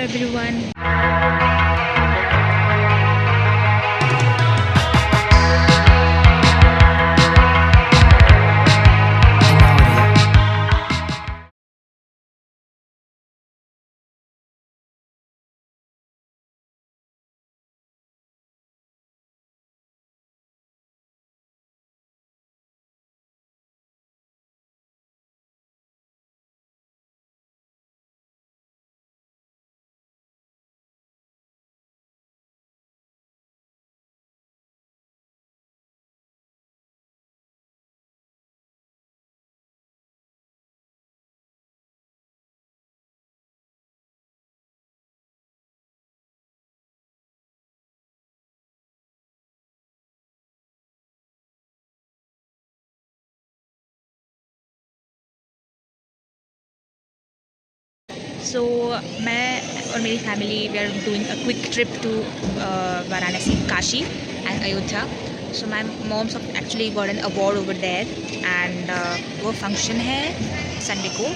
everyone. So मैं और मेरी family we are doing a quick trip to Varanasi, Kashi and Ayodhya. So my mom's actually got an award over there and वो function है Sunday को.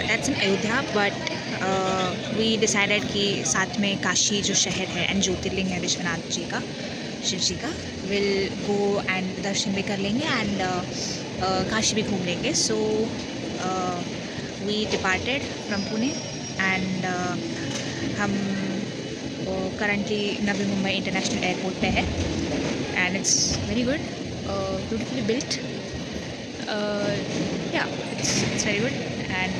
That's in Ayodhya, but we decided कि साथ में काशी जो शहर है एंड ज्योतिर्लिंग है विश्वनाथ जी का, शिव जी का, विल गो एंड दर्शन भी कर लेंगे एंड काशी भी घूम लेंगे. सो we departed from Pune and हम currently Navi Mumbai international airport पे है and it's very good, beautifully built. Yeah, it's very good and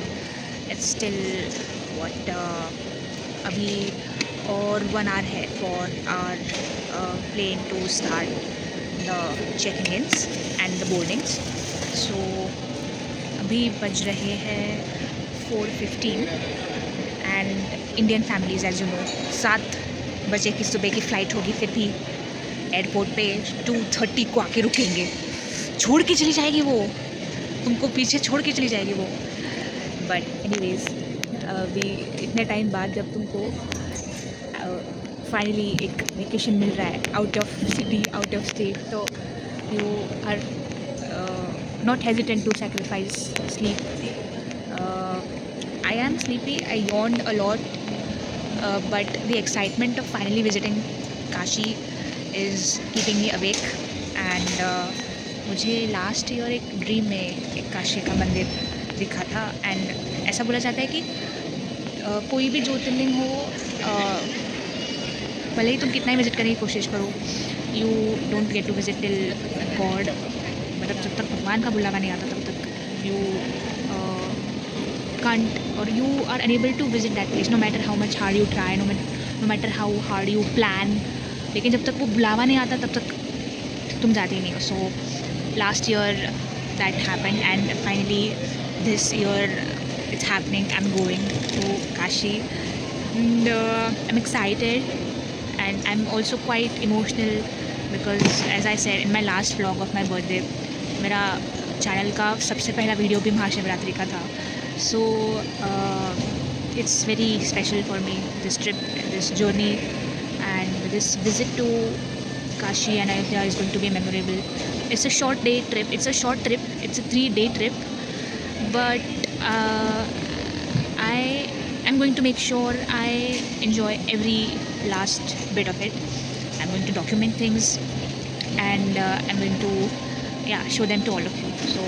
it's still what अभी और 1 hour है for our plane to start the checking ins and the boardings. So अभी बज रहे हैं 4:15 and Indian families as you know 7 बजे की सुबह की फ़्लाइट होगी, फिर भी एयरपोर्ट पे 2:30 को आके रुकेंगे. छोड़ के चली जाएगी वो, तुमको पीछे छोड़ के चली जाएगी वो. बट एनीवेज अभी इतने टाइम बाद जब तुमको फाइनली एक वेकेशन मिल रहा है out of city, out of state, तो you are not hesitant to sacrifice sleep. I am sleepy, I yawned a lot, but the excitement of finally visiting Kashi is keeping me awake. And मुझे last year एक dream में एक काशी का मंदिर दिखा था. And ऐसा बोला जाता है कि कोई भी ज्योतिर्लिंग हो, भले ही तुम कितना ही विजिट करने की कोशिश करो, you don't get to visit till god. मतलब जब तक भगवान का बुलावा नहीं आता तब तक यू कांट और you are enable to visit that place, no matter how much hard you try, no matter how hard you plan. लेकिन जब तक वो बुलावा नहीं आता तब तक तुम जाते ही नहीं हो. So last year that happened and finally this year it's happening. I am going to Kashi and I am excited and I am also quite emotional because as I said in my last vlog of my birthday, मेरा channel का सबसे पहला video भी महाशिवरात्रि का था. So it's very special for me, this trip, this journey and this visit to Kashi and Ayodhya is going to be memorable. It's a short trip, it's a 3-day trip, but I am going to make sure I enjoy every last bit of it. I'm going to document things and I'm going to show them to all of you. So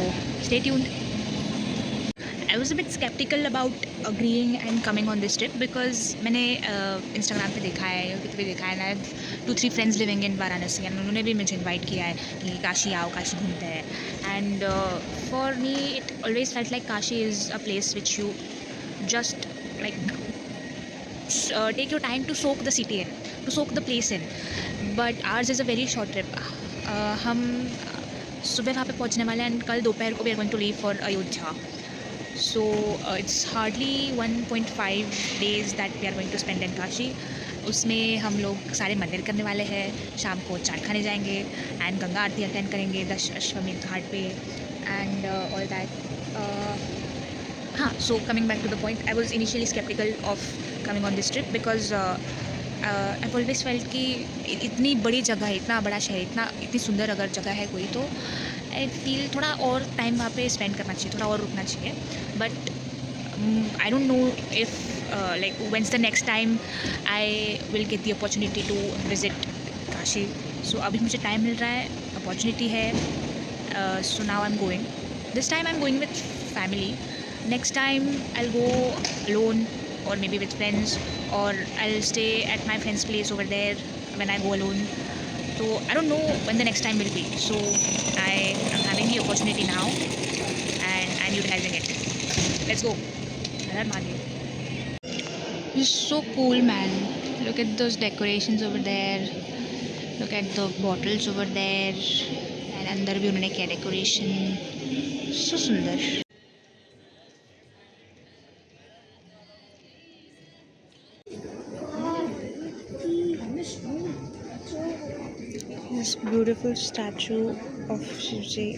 stay tuned. I was a bit skeptical about agreeing and coming on this trip because मैंने Instagram पे देखा है, YouTube पे देखा है, and I have 2-3 friends living in Varanasi and उन्होंने भी मुझे invite किया है कि काशी आओ, काशी घूमते हैं. And for me it always felt like Kashi is a place which you just like take your time to soak the city in, to soak the place in. But ours is a very short trip. हम सुबह वहाँ पे पहुँचने वाले हैं and कल दोपहर को we are going to leave for Ayodhya. So it's hardly 1.5 days that we are going to spend in Kashi. उसमें हम लोग सारे मंदिर करने वाले हैं, शाम को चाट खाने जाएंगे एंड गंगा आरती अटेंड करेंगे दशाश्वमेध घाट पे एंड ऑल दैट. हाँ, so coming back to the point, I was initially sceptical of coming on this trip because I always felt कि इतनी बड़ी जगह है, इतना बड़ा शहर, इतनी सुंदर अगर जगह है कोई, तो आई फील थोड़ा और टाइम वहाँ पे स्पेंड करना चाहिए, थोड़ा और रुकना चाहिए. But I don't know if like when's the next time I will get the opportunity to visit Kashi. So अभी मुझे टाइम मिल रहा है, अपॉर्चुनिटी है. So now I'm going. This time I'm going with family. Next time I'll go alone or maybe with friends, or I'll stay at my friend's place over there when I go alone. So I don't know when the next time will be. So I am having the opportunity now and I'm utilizing it. Let's go. Har Har Mahadev. It's so cool, man. Look at those decorations over there. Look at the bottles over there. And अंदर भी उन्होंने किया decoration. So सुंदर. This beautiful statue of Shivji,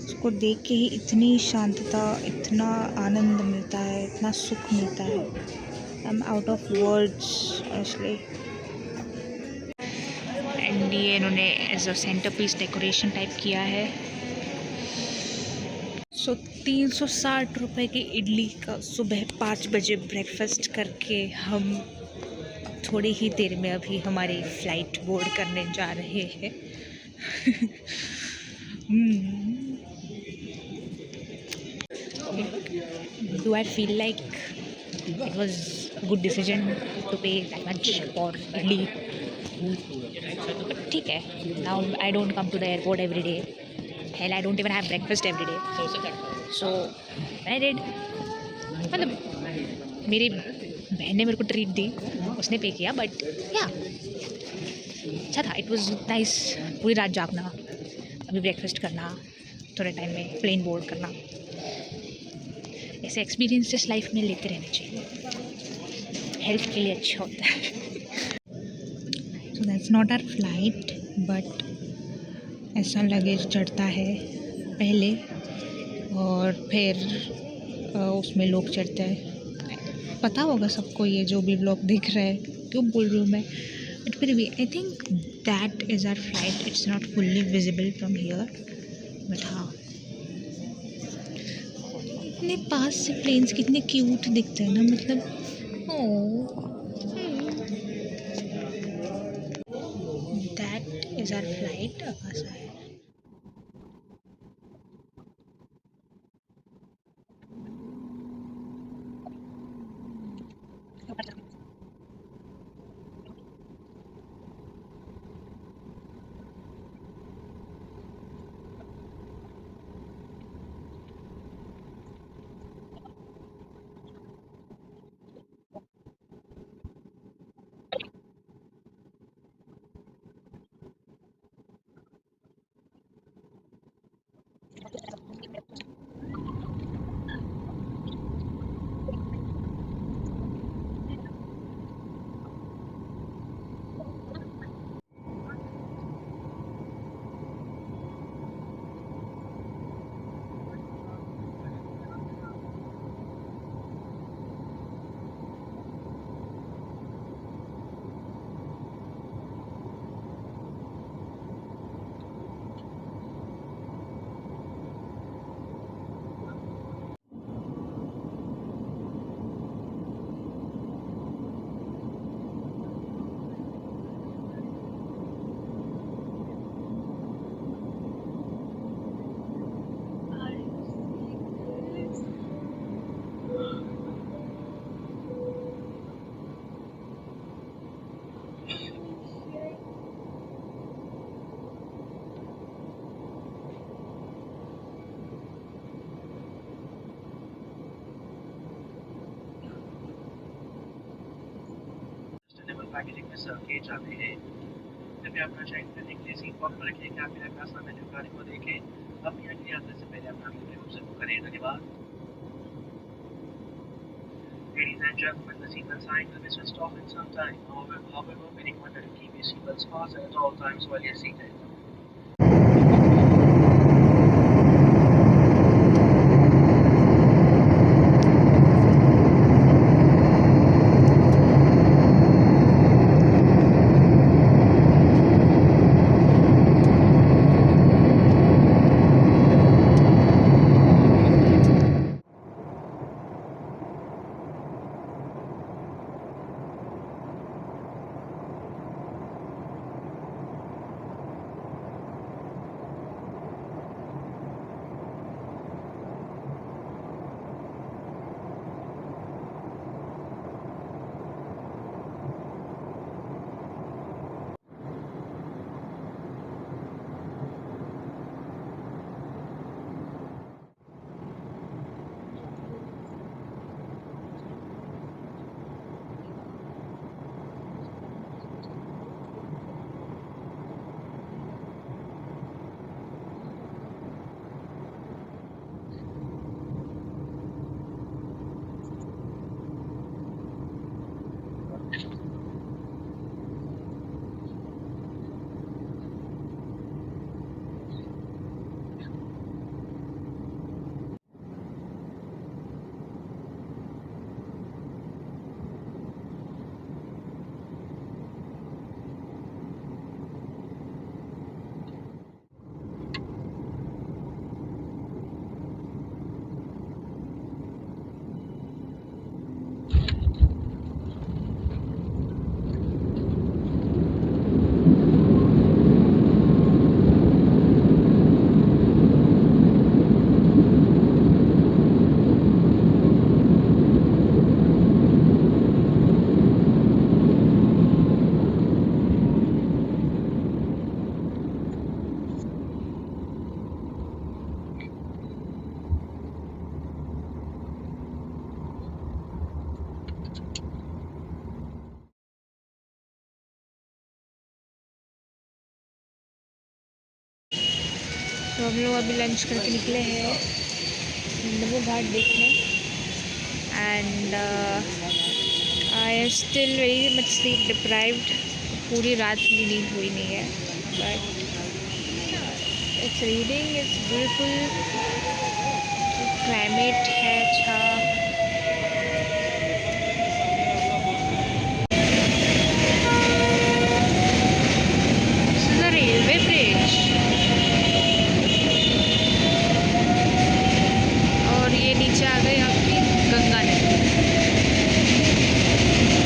उसको देख के ही इतनी शांतता, इतना आनंद मिलता है, इतना सुख मिलता है. I'm out of words honestly. And ये इन्होंने as a centre piece decoration type किया है. सो 360 रुपये की इडली का सुबह 5 बजे ब्रेकफास्ट करके हम थोड़ी ही देर में अभी हमारी फ़्लाइट बोर्ड करने जा रहे हैं. Do I feel like it was good decision to pay that much for idli? ठीक है. Now I don't come to the airport every day. Hell I don't even have breakfast every day. So I did, मतलब मेरी बहन ने मेरे को treat दी, उसने पे किया, बट या अच्छा था. It was nice. पूरी रात जागना, अभी ब्रेकफास्ट करना, थोड़े टाइम में प्लेन बोर्ड करना. ऐसे एक्सपीरियंसेस लाइफ में लेते रहने चाहिए, हेल्थ के लिए अच्छा होता है. So that's not our flight, but ऐसा लगेज चढ़ता है पहले और फिर उसमें लोग चढ़ते हैं. पता होगा सबको, ये जो भी व्लॉग देख रहा है, क्यों बोल रही हूँ मैं, बट फिर भी I think that is our flight. It's not fully visible from here, but हाँ, इतने पास से प्लेन्स कितने क्यूट दिखते हैं ना, मतलब oh. That is our flight. Packaging में सर्व किए जाते हैं. कृपया अपना चेक करने के लिए सीट बॉक्स पर रखें. आप अपना सामने जो गाड़ी को देखें. अपनी अगली यात्रा से पहले अपना रूप से बुक करें. धन्यवाद. Ladies and gentlemen, the seatbelt sign will be switched off in some time. However, we recommend that you keep your seatbelts fastened at all times while you're seated. तो हम लोग अभी लंच करके निकले हैं नमो घाट देखने and I am still very much sleep deprived. पूरी रात मेरी नींद हुई नहीं है but it's reading it's beautiful. Climate है अच्छा। This is a railway bridge और ये नीचे आ गई आपकी गंगा नदी।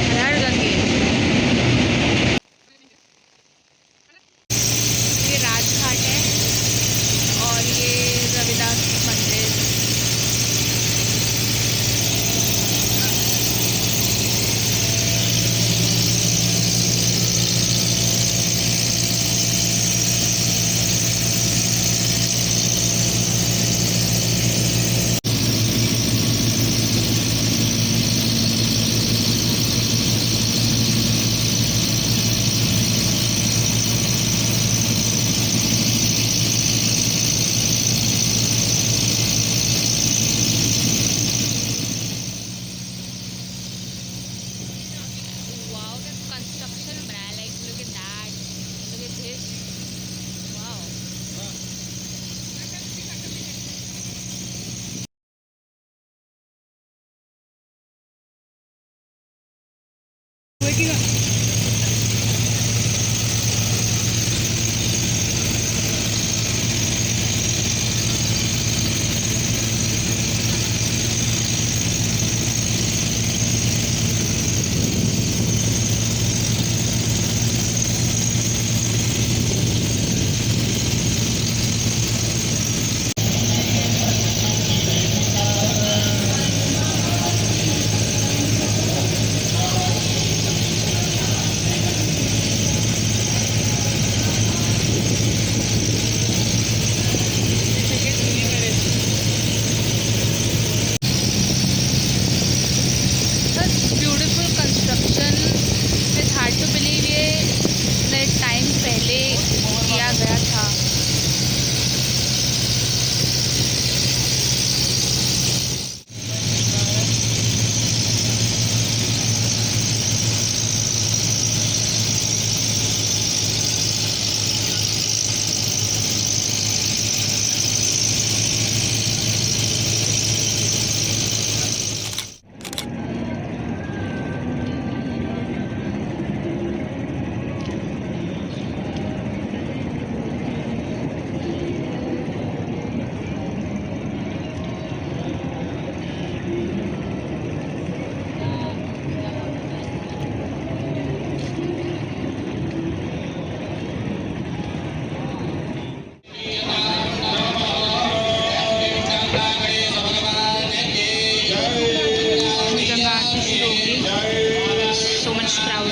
हर हर गंगे। ये राजघाट है और ये रविदास मंदिर। Wow, the construction बनाया, like look at that, look at this, wow. Such beautiful construction. It's hard to believe ये इतने टाइम पहले किया गया था। गंगा आरती शुरू होगी। So much crowd.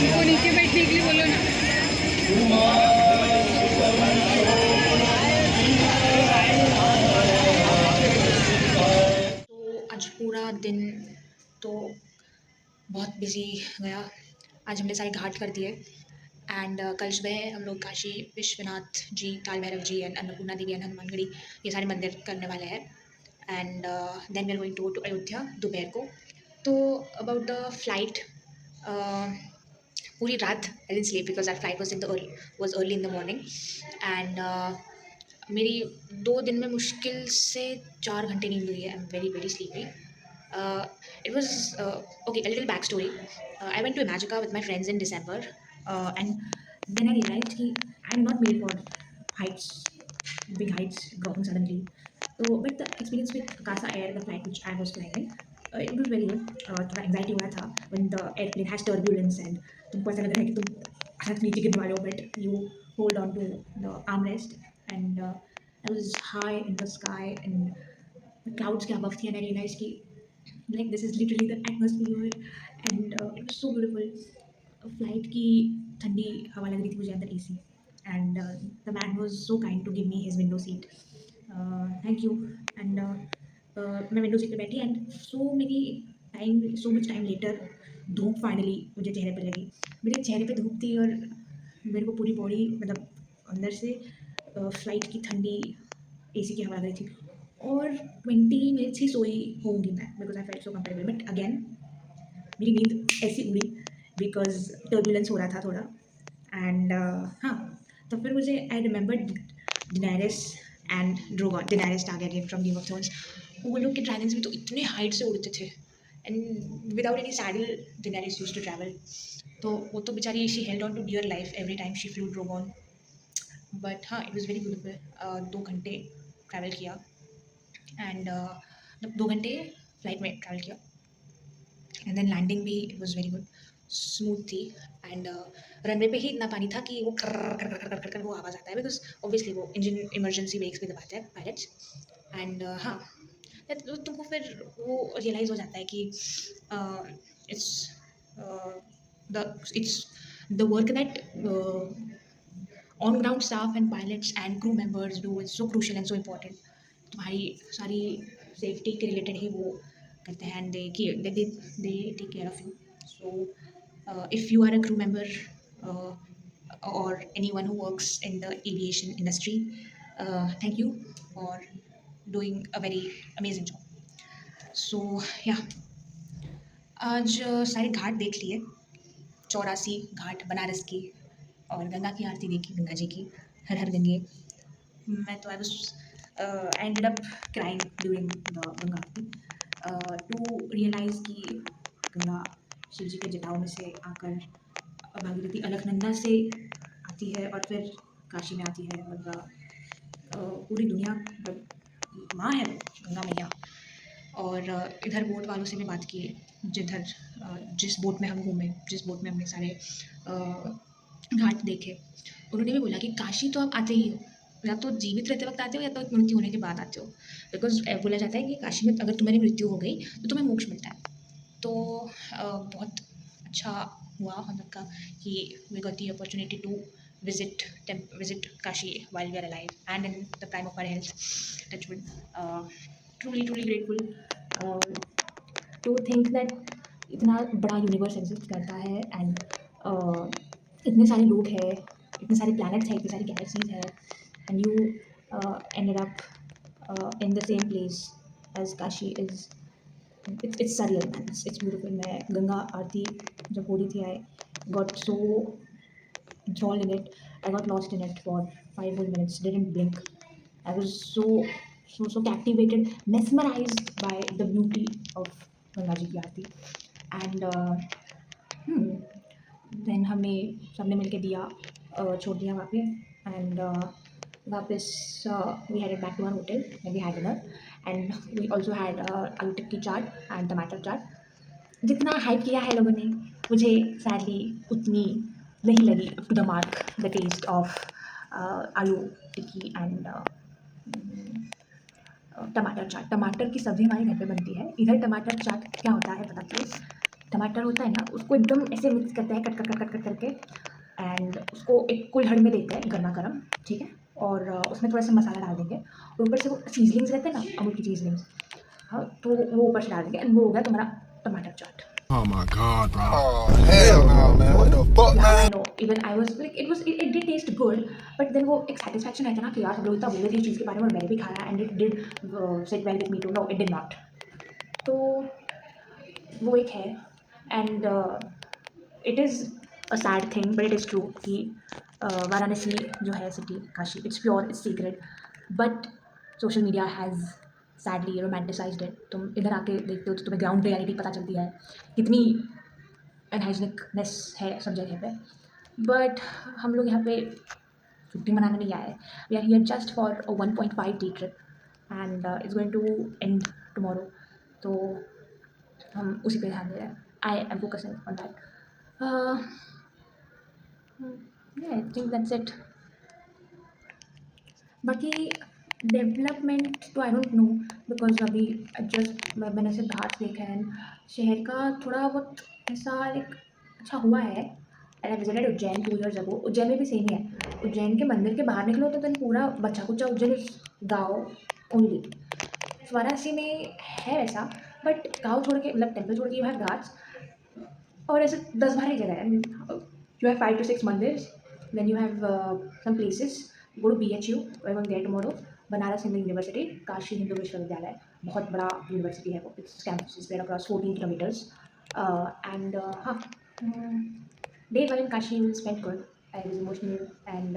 उनको नीचे बैठने के लिए बोलो ना। तो आज पूरा दिन तो बहुत बिजी गया। आज हमने सारे घाट कर दिए एंड कल सुबह हम लोग काशी विश्वनाथ जी, काल भैरव जी एंड अन्नपूर्णा देवी एंड हनुमानगढ़ी ये सारे मंदिर करने वाले हैं and then we are going to Ayodhya दोपहर को। तो अबाउट द फ्लाइट, पूरी रात I didn't sleep because our flight was early in the morning and मेरी 2 दिन में मुश्किल से 4 घंटे नींद हुई है। I am very very sleepy. It was okay. A little backstory. I went to Imagica with my friends in December, and then I realized that I'm not made for heights, big heights dropping suddenly. So, but the experience with Casa Air, the flight which I was flying in, it was very good. थोड़ा anxiety हो रहा था when the airplane has turbulence and तुमको ऐसा लग रहा है कि तुम अचानक नीचे गिरने वाले हो, but you hold on to the arm rest and I was high in the sky and the clouds के अबव थी एंड आई रियलाइज कि like this is literally the atmosphere and it was so beautiful. Flight की ठंडी हवा लग रही थी मुझे अंदर AC and the man was so kind to give me his window seat. Thank you and मैं विंडो सीट पे बैठी and so much time later धूप फाइनली मुझे चेहरे पे लगी। मेरे चेहरे पे धूप थी और मेरे को पूरी बॉडी मतलब अंदर से फ्लाइट की ठंडी एसी की हवा लग रही थी और 20 मिनट्स ही सोई होंगी मैं because I felt so comfortable, but again मेरी नींद ऐसी उड़ी बिकॉज टर्बुलेंस हो रहा था थोड़ा एंड हाँ, तो फिर मुझे I remembered Daenerys and Drogon. Daenerys Targaryen from Game of Thrones. वो लोग के ड्रैगन्स भी तो इतने हाइट से उड़ते थे and without any saddle Daenerys used to travel. तो वो तो बेचारी she held on to dear life every time she flew Drogon. But हाँ, इट वॉज़ वेरी ब्यूटीफुल। 2 घंटे ट्रैवल किया एंड 2 घंटे फ्लाइट में ट्रैवल किया एंड देन लैंडिंग भी it was very good, smooth थी एंड रनवे पे ही इतना पानी था कि वो कर वो आवाज़ आता है बिकॉज ऑब्वियसली वो इंजन इमरजेंसी ब्रेक्स पे दबाते हैं पायलट्स एंड हाँ, तो तुमको फिर वो रियलाइज़ हो जाता है कि it's the work that on ground staff and pilots and crew members do is so crucial and so important. तुम्हारी सारी सेफ्टी के रिलेटेड ही वो करते हैं and they take care of you. So if you are a crew member or anyone who works in the aviation industry, thank you for doing a very amazing job. So yeah, आज सारे घाट देख लिए, 84 घाट बनारस की और गंगा की आरती देखी, गंगा जी की, हर हर गंगे। मैं तो I ended up crying during the Ganga aarti to realise कि गंगा शिव जी के जटाओं में से आकर भागीरथी अलकनंदा से आती है और फिर काशी में आती है और पूरी दुनिया मतलब माँ है वो, गंगा मैया। और इधर बोट वालों से भी बात की जिस बोट में हम घूमे, जिस बोट में हमने सारे घाट देखे, उन्होंने भी बोला कि काशी तो आप आते ही हो, या तो जीवित रहते वक्त आते हो या तो मृत्यु होने के बाद आते हो, बिकॉज बोला जाता है कि काशी में अगर तुम्हारी मृत्यु हो गई तो तुम्हें मोक्ष मिलता है। तो बहुत अच्छा हुआ हम लोग का कि we got the opportunity to visit Kashi while we are alive and in the prime of our health. Touch wood. Truly grateful to think that इतना बड़ा यूनिवर्स एग्जिस्ट करता है एंड इतने सारे लोग हैं, इतने सारे प्लैनेट्स हैं, इतनी सारी गैलेक्सीज हैं and you ended up in the same place as Kashi is. it's surreal man, it's beautiful। मैं गंगा आरती जब हो रही थी आई got so enthralled in it, I got lost in it for 5 whole minutes, didn't blink। I was so captivated, mesmerized by the beauty of Ganga ji की आरती and then हमने सबने मिलके दिया छोड़ दिया वहाँ पे एंड वापस we headed back to our hotel we had dinner and we also had aloo tikki chaat and टमाटर चाट। जितना हाइप किया है लोगों ने, मुझे सैडली उतनी नहीं लगी up to the mark the taste of aloo tikki and टमाटर चाट। टमाटर की सब्ज़ी हमारे घर पे बनती है। इधर टमाटर चाट क्या होता है बताती हूँ। टमाटर होता है ना, उसको एकदम ऐसे मिक्स करते हैं कट करके एंड उसको एक कुल्हड़ में देते हैं गर्मा गर्म, ठीक है, और उसमें थोड़ा सा मसाला डाल देंगे और ऊपर से वो सीजलिंग्स रहते हैं ना, अमूल की सीजलिंग्स, हाँ, तो वो ऊपर से डाल देंगे एंड वो हो गया तुम्हारा टमाटर चाट। Oh my God, bro. Oh, hell no, man. What the fuck, Yeah, man? I know. Even I was like, it did taste good, but then वो एक satisfaction रहता है ना कि यार हम लोग इतना बोल रहे थे इस चीज़ के बारे में और मैंने भी खाया and it did sit well with me too। No, it did not। तो वो एक है and it is a sad thing but it is true कि वाराणसी जो है city Kashi, it's pure, it's sacred, but social media has sadly romanticized it। तुम इधर आके देखते हो तो तुम्हें ग्राउंड रियलिटी पता चलती है कितनी अनहाइजीनिकनेस है सब जगह पे। बट हम लोग यहाँ पे छुट्टी मनाने नहीं आए, we are here just for a 1.5 day trip and it's going to end tomorrow. तो हम उसी पे ध्यान दे रहे हैं. I am focusing on that. I think that's it. बाकी डेवलपमेंट तो आई डोंट नो, बिकॉज अभी जस्ट मैंने सिर्फ घाट देखा है. शहर का थोड़ा बहुत ऐसा एक अच्छा हुआ है. And I visited Ujjain 2 years ago. Ujjain में भी सेम ही है. उज्जैन के मंदिर के बाहर निकलो तो then पूरा बचा कुचा उज्जैन इज गाँव ओनली. वाराणसी में है वैसा, बट गाँव छोड़ के मतलब टेम्पल छोड़ के यू हैव घाट्स. और ऐसे 10-12 जगह है. यू हैव 5 to 6 मंदिर. Then you have some places. Go to BHU, I am there tomorrow. Banaras Hindu university, Kashi Hindu Vishwavidyalaya, बहुत बड़ा यूनिवर्सिटी है वो. Its campus is spread across 14 kilometers. And हाँ, day 1 in Kashi will spend good. I was emotional and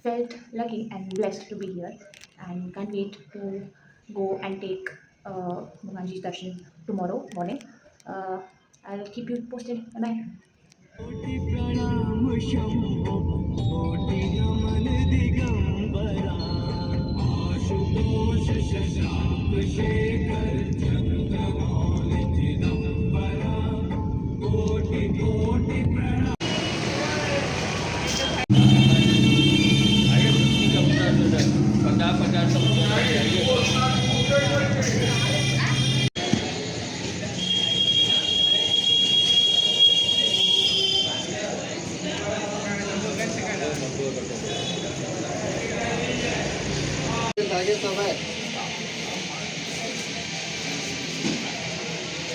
felt lucky and blessed to be here, and can't wait to go and take Bhagwan Ji's darshan tomorrow morning. I'll keep you posted. Bye bye. कोटि प्रणाम शंभो कोटि नमन दिगंबरा आशुतोष शशांक शेखर चंद्रमौलि चिदंबरा कोटि कोटि प्रणाम.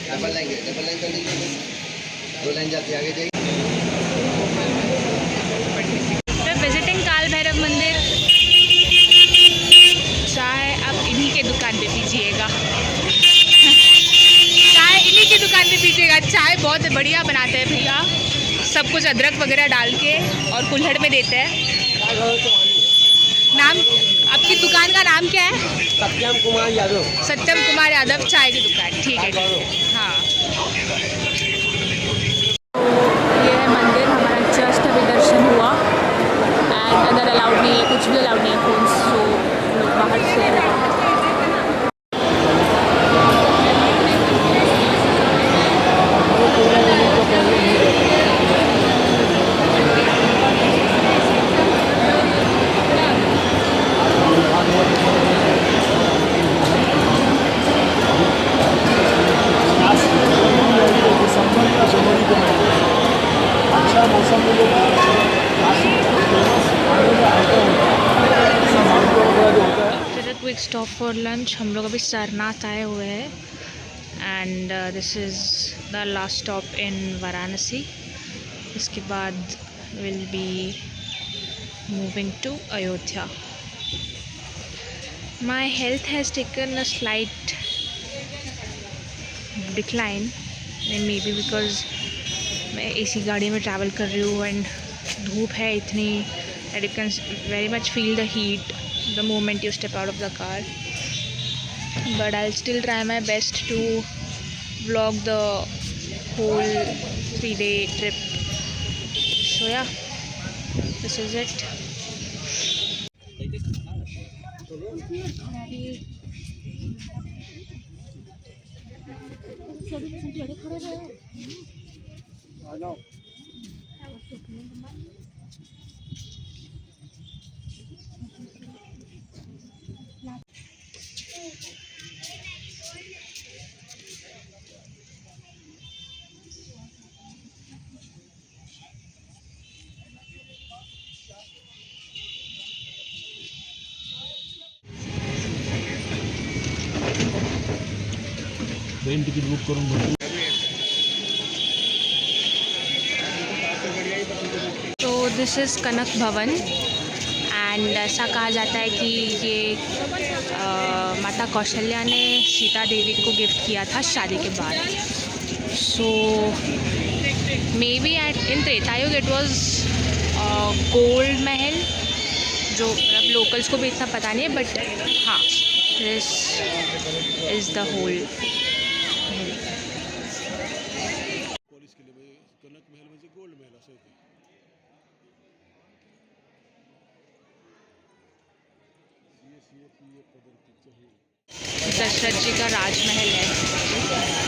Double line कर लीजिए. 2 line जाती है, आगे जाइए. विजिटिंग काल भैरव मंदिर. चाय आप इन्हीं के दुकान पे पीजिएगा. चाय इन्हीं की दुकान पे पीजिएगा. चाय बहुत बढ़िया बनाते हैं भैया. सब कुछ अदरक वगैरह डाल के और कुल्हड़ में देते हैं. नाम आपकी दुकान का नाम क्या है? सत्यम कुमार यादव. सत्यम कुमार यादव चाय की दुकान. ठीक है, हाँ. ये है मंदिर. हमारा जस्ट अभी दर्शन हुआ. एंड अंदर अलाउड नहीं है, कुछ भी अलाउड नहीं है फोन्स. सो लोग बाहर से क्विक स्टॉप फॉर लंच. हम लोग अभी सारनाथ आए हुए हैं. And this is the last stop in Varanasi. इसके बाद will be moving to Ayodhya. My health has taken a slight decline. Maybe because मैं AC गाड़ी में ट्रैवल कर रही हूँ एंड धूप है इतनी that you can very much feel the heat the moment you step out of the car. But I'll still try my best to vlog the whole 3-day trip. So yeah, this is it. Train ticket book करून बघू. तो this is कनक भवन. And ऐसा कहा जाता है कि ये माता कौशल्या ने सीता देवी को गिफ्ट किया था शादी के बाद. So maybe in Tretayuga it was gold महल, जो मतलब लोकल्स को भी इतना पता नहीं है. बट हाँ, this is the hole. Police केले म्हणजे कनक महल म्हणजे गोल्ड महल असं होते. दशरथ जी का राजमहल है.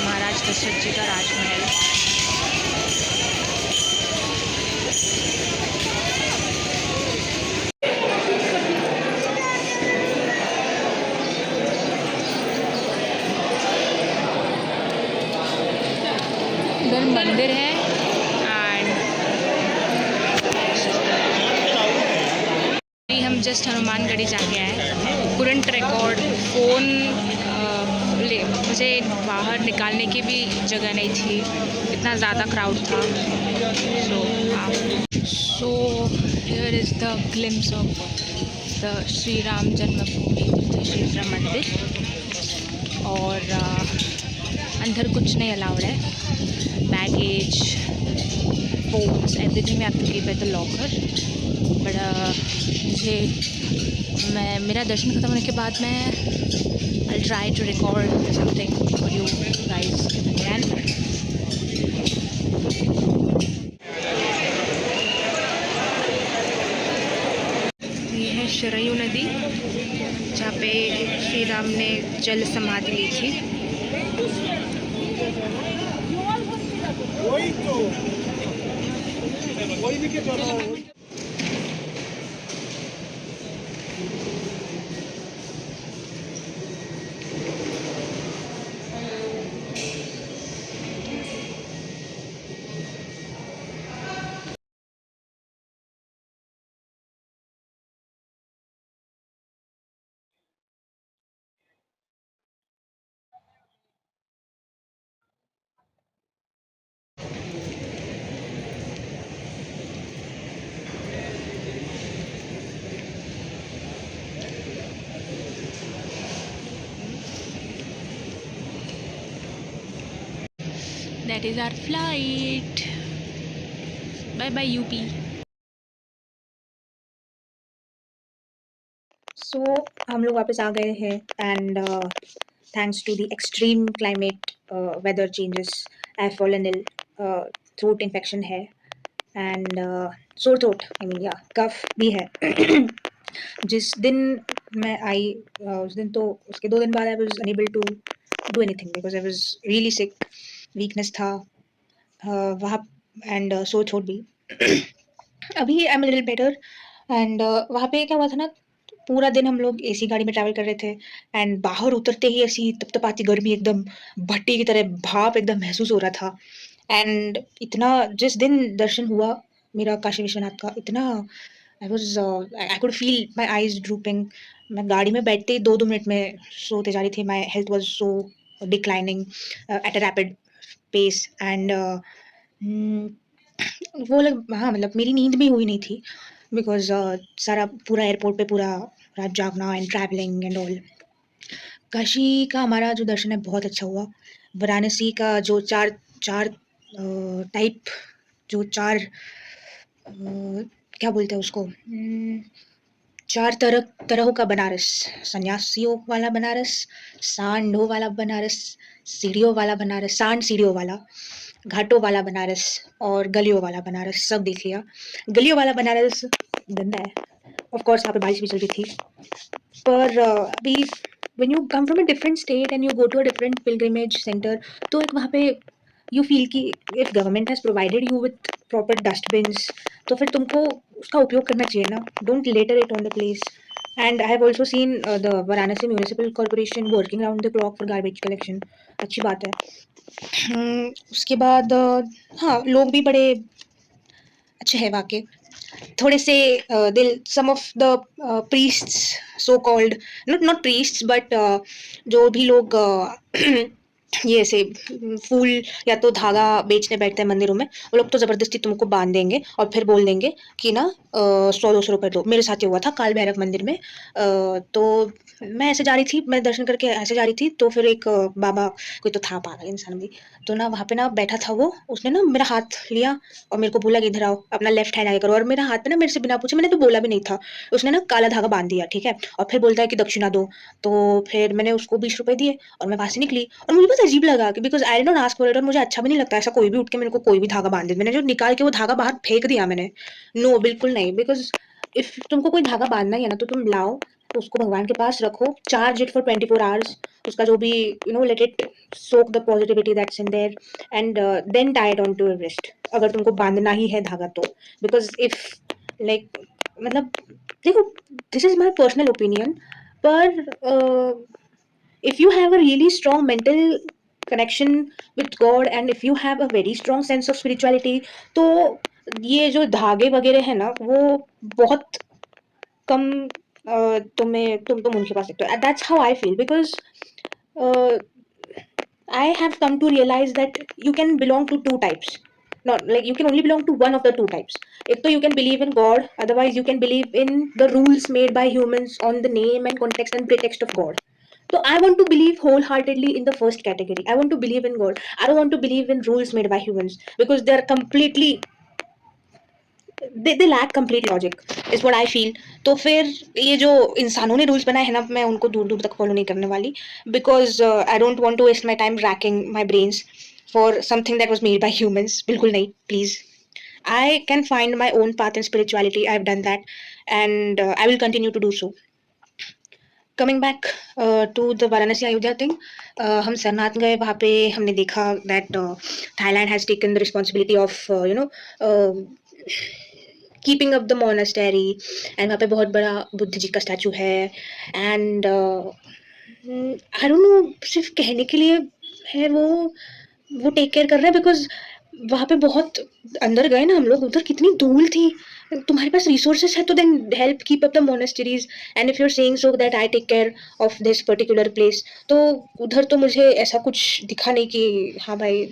महाराज दशरथ जी का राजमहल। इधर मंदिर है एंड अभी हम जस्ट हनुमानगढ़ी जाके आए। कुरंट रिकॉर्ड फ़ोन ले मुझे बाहर निकालने की भी जगह नहीं थी, इतना ज़्यादा क्राउड था। So here is the glimpse of the Shri Ram Janmabhoomi Kshetra मंदिर। और अंदर कुछ नहीं अलाउड है, baggage phones everything we have to keep at the locker. But मेरा दर्शन ख़त्म होने के बाद मैं I try to record something for you guys if you can. ये है शरयू नदी जहाँ पे श्री राम ने जल समाधि ली थी। That is our flight. Bye bye UP. सो हम लोग वापस आ गए हैं and thanks to the extreme climate weather changes I have fallen ill, throat infection है and sore throat, I mean या कफ भी है। जिस दिन मैं आई उस दिन तो उसके 2 दिन बाद I was unable to do anything because I was really sick, weakness था वहाँ एंड सोर थ्रोट भी। अभी I am little better and वहाँ पे क्या हुआ था ना, पूरा दिन हम लोग एसी गाड़ी में ट्रैवल कर रहे थे एंड बाहर उतरते ही ऐसी तपतपाती गर्मी, एकदम भट्टी की तरह भाप एकदम महसूस हो रहा था। एंड इतना जिस दिन दर्शन हुआ मेरा काशी विश्वनाथ का, इतना I could feel my eyes drooping. मैं गाड़ी में बैठते ही 2-2 मिनट में सोते जा रही थी। My health was so declining at a rapid pace and वो लग हाँ मतलब मेरी नींद भी हुई नहीं थी बिकॉज सारा पूरा एयरपोर्ट पे पूरा रात जागना and travelling and all. Kashi का हमारा जो दर्शन है बहुत अच्छा हुआ। वाराणसी का जो चार चार टाइप जो चार क्या बोलते हैं उसको, 4 तरहों का बनारस, सन्यासियों वाला बनारस, सांडों वाला बनारस, सीढ़ियों वाला बनारस, सांड सीढ़ियों वाला, घाटों वाला बनारस और गलियों वाला बनारस सब देख लिया। गलियों वाला बनारस गंदा है, ऑफ कोर्स वहाँ पे बारिश भी चल रही थी, पर अभी when you come from a different state and you go to a different pilgrimage centre, तो एक वहाँ पे यू फील कि if government has provided you with proper dustbins तो फिर तुमको उसका उपयोग करना चाहिए ना, don't litter it on the place. And I have also seen the Varanasi municipal corporation working around the clock for garbage collection, अच्छी बात है। उसके बाद हाँ लोग भी बड़े अच्छे हैं वहाँ के, थोड़े से दिल some of the priests so called, not priests but जो भी लोग ये ऐसे फूल या तो धागा बेचने बैठते हैं मंदिरों में, वो लोग तो ज़बरदस्ती तुमको बांध देंगे और फिर बोल देंगे कि ना 100-200 रुपये दो। मेरे साथ ये हुआ था काल भैरव मंदिर में। तो मैं ऐसे जा रही थी, मैं दर्शन करके ऐसे जा रही थी तो फिर एक बाबा कोई तो था पागल इंसान भी, तो ना वहाँ पे ना बैठा था वो, उसने ना मेरा हाथ लिया और मेरे को बोला कि इधर आओ, अपना लेफ्ट हैंड आगे करो, और मेरा हाथ पे ना मेरे से बिना पूछे, मैंने तो बोला भी नहीं था, उसने ना काला धागा बांध दिया, ठीक है, और फिर बोलता है कि दक्षिणा दो। तो फिर मैंने उसको 20 रुपए दिए और मैं वहाँ से निकली और मुझे बहुत अजीब लगा कि because I did not ask for it, और मुझे अच्छा भी नहीं लगता ऐसा कोई भी उठ के मेरे को कोई भी धागा बांध दे। मैंने जो निकाल के वो धागा बाहर फेंक दिया मैंने, नो बिल्कुल नहीं, बिकॉज इफ तुमको कोई धागा बांधना ही है ना तो तुम लाओ, तो उसको भगवान के पास रखो, चार्ज इट फॉर 24 आवर्स, उसका जो भी let it soak the positivity that's in there, and then tie it on to your wrist, अगर तुमको बांधना ही है धागा तो, बिकॉज इफ लाइक मतलब देखो, this is my personal opinion, पर if you have a really strong mental connection with God and if you have a very strong sense of spirituality, तो ये जो धागे वगैरह है ना वो बहुत कम तुम उनके पास सकते हो. That's how I feel, because I have come to realize that you can belong to two types. Not like you can only belong to one of the two types. If so you can believe in God, otherwise you can believe in the rules made by humans on the name and context and pretext of God. So I want to believe wholeheartedly in the first category. I want to believe in God. I don't want to believe in rules made by humans because they're completely they lack complete logic is what I feel. तो फिर ये जो इंसानों ने rules बनाए हैं ना, मैं उनको दूर दूर तक फॉलो नहीं करने वाली, because I don't want to waste my time racking my brains for something that was made by humans. बिल्कुल नहीं, please. I can find my own path in spirituality. I've done that, and I will continue to do so. Coming back to the Varanasi Ayodhya thing, हम सरनाथ गए, वहाँ पे हमने देखा that Thailand has taken the responsibility of keeping up the monastery, and वहाँ पे बहुत बड़ा बुद्ध जी का स्टैचू है, and I don't know, सिर्फ कहने के लिए है वो टेक केयर कर रहे हैं, बिकॉज वहाँ पे बहुत अंदर गए ना हम लोग, उधर कितनी धूल थी. तुम्हारे पास रिसोर्सेस है तो then help keep up the monasteries, and if you are saying so that I take care of this particular place, तो उधर तो मुझे ऐसा कुछ दिखा नहीं कि हाँ भाई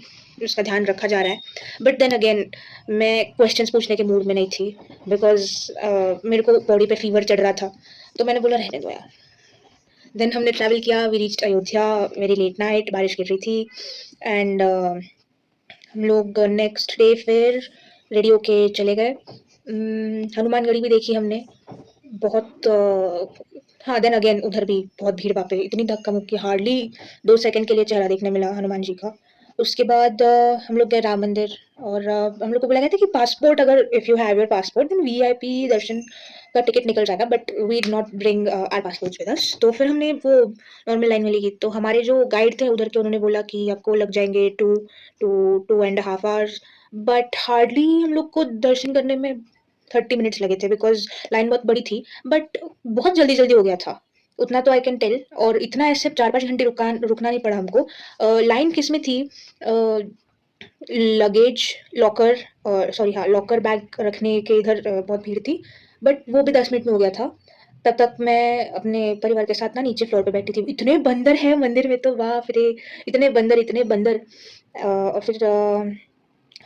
उसका ध्यान रखा जा रहा है. बट देन अगेन मैं क्वेश्चंस पूछने के मूड में नहीं थी, बिकॉज मेरे को बॉडी पे फीवर चढ़ रहा था, तो मैंने बोला रहने दो यार. देन हमने ट्रैवल किया, we reached Ayodhya very late night, बारिश गिर रही थी, एंड हम लोग नेक्स्ट डे फिर रेडी होके चले गए. हनुमानगढ़ी भी देखी हमने बहुत. हाँ, देन अगेन उधर भी बहुत भीड़, वहाँ पे इतनी धक्का मुक्की, हार्डली 2 सेकंड के लिए चेहरा देखने मिला हनुमान जी का. उसके बाद हम लोग गए राम मंदिर, और हम लोग को बोला गया था कि पासपोर्ट, अगर if you have your passport then VIP darshan का टिकट निकल जाएगा, but we did not bring our passports with us. तो फिर हमने वो नॉर्मल लाइन में ली. तो हमारे जो गाइड थे उधर के, उन्होंने बोला कि आपको लग जाएंगे 2.5 आवर्स, बट हार्डली हम लोग को दर्शन करने में 30 मिनट्स लगे थे, बिकॉज लाइन बहुत बड़ी थी, बट बहुत जल्दी जल्दी हो गया था, उतना तो आई कैन टेल. और इतना ऐसे 4-5 घंटे रुकना नहीं पड़ा हमको. लाइन किस में थी, लगेज लॉकर, सॉरी हाँ, लॉकर बैग रखने के इधर बहुत भीड़ थी, बट वो भी 10 मिनट में हो गया था. तब तक मैं अपने परिवार के साथ ना नीचे फ्लोर पे बैठी थी. इतने बंदर हैं मंदिर में, तो वाह फिर इतने बंदर. और फिर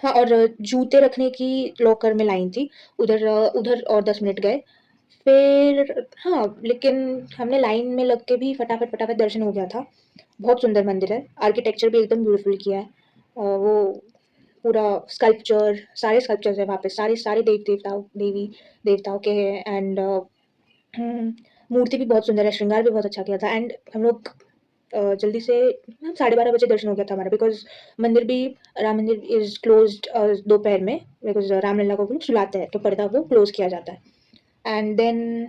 हाँ, और जूते रखने की लॉकर में लाइन थी, उधर और 10 मिनट गए. फिर हाँ, लेकिन हमने लाइन में लग के भी फटाफट दर्शन हो गया था. बहुत सुंदर मंदिर है, आर्किटेक्चर भी एकदम ब्यूटीफुल किया है. वो पूरा स्कल्पचर, सारे स्कल्पचर्स है वहाँ पे, सारे देवी देवताओं के हैं, एंड मूर्ति भी बहुत सुंदर है, श्रृंगार भी बहुत अच्छा किया था. एंड हम लोग जल्दी से 12:30 बजे दर्शन हो गया था हमारा, बिकॉज मंदिर भी, राम मंदिर इज क्लोज्ड दोपहर में, बिकॉज रामलला को सुलाते हैं तो पर्दा वो क्लोज किया जाता है. एंड देन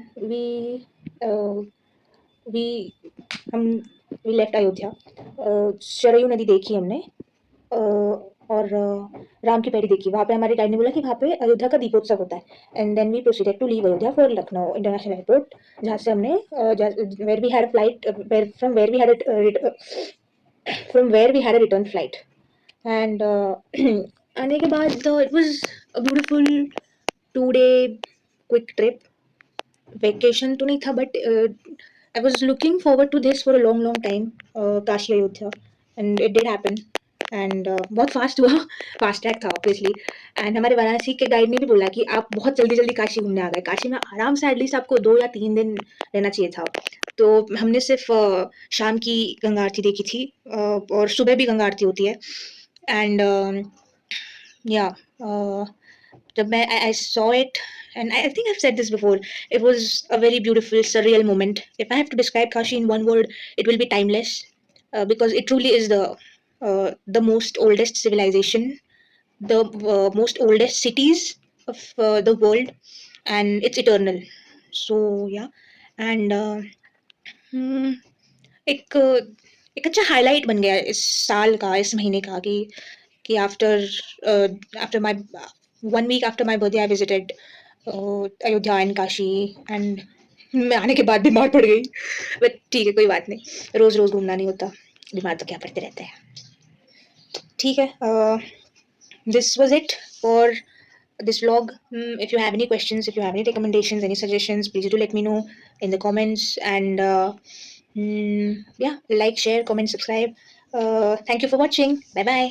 हम लेफ्ट अयोध्या. सरयू नदी देखी हमने, और राम की पैड़ी देखी. वहाँ पे हमारे गाइड ने बोला कि वहाँ पे अयोध्या का दीपोत्सव होता है. And then we proceeded to leave Ayodhya for Lucknow international airport, जहाँ से हमने where we had a flight, from where we had a return flight. And आने के बाद it was a beautiful 2-day quick trip. Vacation तो नहीं था, but I was looking forward to this for a long time, Kashi Ayodhya, and it did happen. And बहुत fast हुआ, fast track था obviously. And हमारे वाराणसी के गाइड ने भी बोला कि आप बहुत जल्दी जल्दी काशी घूमने आ गए, काशी में आराम से एटलीस्ट आपको 2 या 3 दिन रहना चाहिए था. तो हमने सिर्फ शाम की गंगा आरती देखी थी, और सुबह भी गंगा आरती होती है. एंड या जब मैं I saw it, and I think I've said this before, it was a very beautiful surreal moment. If I have to describe Kashi in one word, it will be timeless, because it truly is the most oldest civilization, the most oldest cities of the world, and it's eternal. So yeah, and एक एक अच्छा highlight बन गया इस साल का, इस महीने का, कि after after my 1 week after my birthday I visited Ayodhya and Kashi, and मैं आने के बाद बीमार पड़ गई, बट ठीक है, कोई बात नहीं, रोज़ रोज़ घूमना नहीं होता, बीमार तो क्या पड़ते रहते हैं, ठीक है। This was it for this vlog. If you have any questions, if you have any recommendations, any suggestions, please do let me know in the comments. And yeah, like, share, comment, subscribe. Thank you for watching. Bye bye.